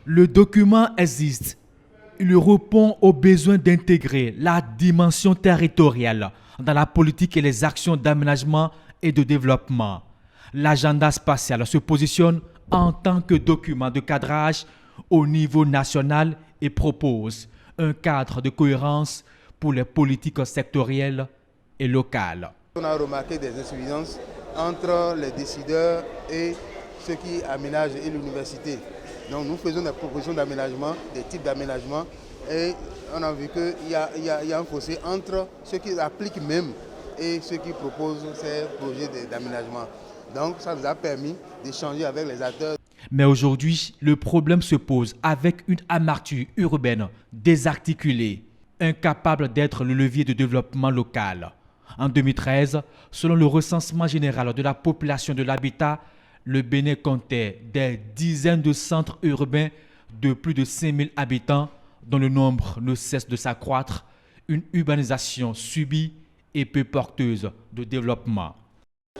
Le document existe. Il répond au besoin d'intégrer la dimension territoriale dans la politique et les actions d'aménagement et de développement. L'agenda spatial se positionne en tant que document de cadrage au niveau national et propose un cadre de cohérence pour les politiques sectorielles et locales. On a remarqué des insuffisances entre les décideurs et ceux qui aménagent et l'université. Donc nous faisons des propositions d'aménagement, des types d'aménagement, et on a vu qu'il y a un fossé entre ceux qui appliquent même et ceux qui proposent ces projets d'aménagement. Donc ça nous a permis d'échanger avec les acteurs. Mais aujourd'hui, le problème se pose avec une amarture urbaine désarticulée, incapable d'être le levier de développement local. En 2013, selon le recensement général de la population de l'habitat, le Bénin comptait des dizaines de centres urbains de plus de 5000 habitants dont le nombre ne cesse de s'accroître, une urbanisation subie et peu porteuse de développement.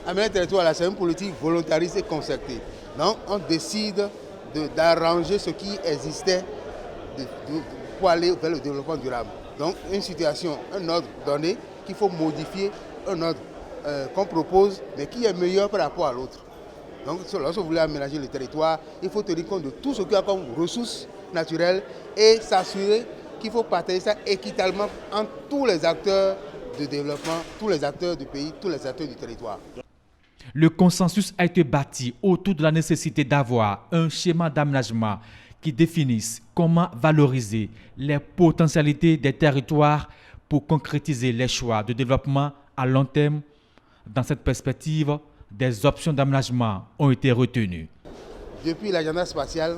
Aménager le territoire, c'est une politique volontariste et concertée. Donc on décide d'arranger ce qui existait pour aller vers le développement durable. Donc une situation, un ordre donné qu'il faut modifier, un ordre qu'on propose, mais qui est meilleur par rapport à l'autre. Donc lorsque vous voulez aménager le territoire, il faut tenir compte de tout ce qu'il y a comme ressources naturelles et s'assurer qu'il faut partager ça équitablement entre tous les acteurs de développement, tous les acteurs du pays, tous les acteurs du territoire. Le consensus a été bâti autour de la nécessité d'avoir un schéma d'aménagement qui définisse comment valoriser les potentialités des territoires pour concrétiser les choix de développement à long terme. Dans cette perspective, des options d'aménagement ont été retenues. Depuis l'agenda spatial,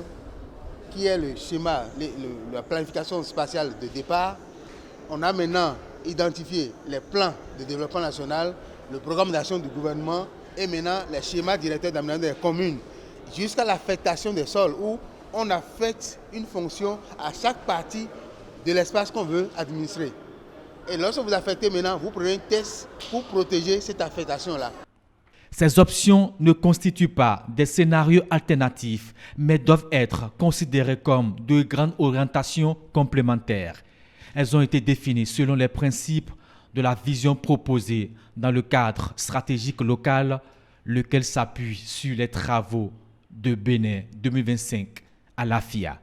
qui est le schéma, la planification spatiale de départ, on a maintenant identifié les plans de développement national, le programme d'action du gouvernement et maintenant les schémas directeurs d'aménagement des communes, jusqu'à l'affectation des sols où on affecte une fonction à chaque partie de l'espace qu'on veut administrer. Et lorsque vous affectez maintenant, vous prenez un test pour protéger cette affectation-là. Ces options ne constituent pas des scénarios alternatifs, mais doivent être considérées comme de grandes orientations complémentaires. Elles ont été définies selon les principes de la vision proposée dans le cadre stratégique local, lequel s'appuie sur les travaux de Bénin 2025 à l'AFIA.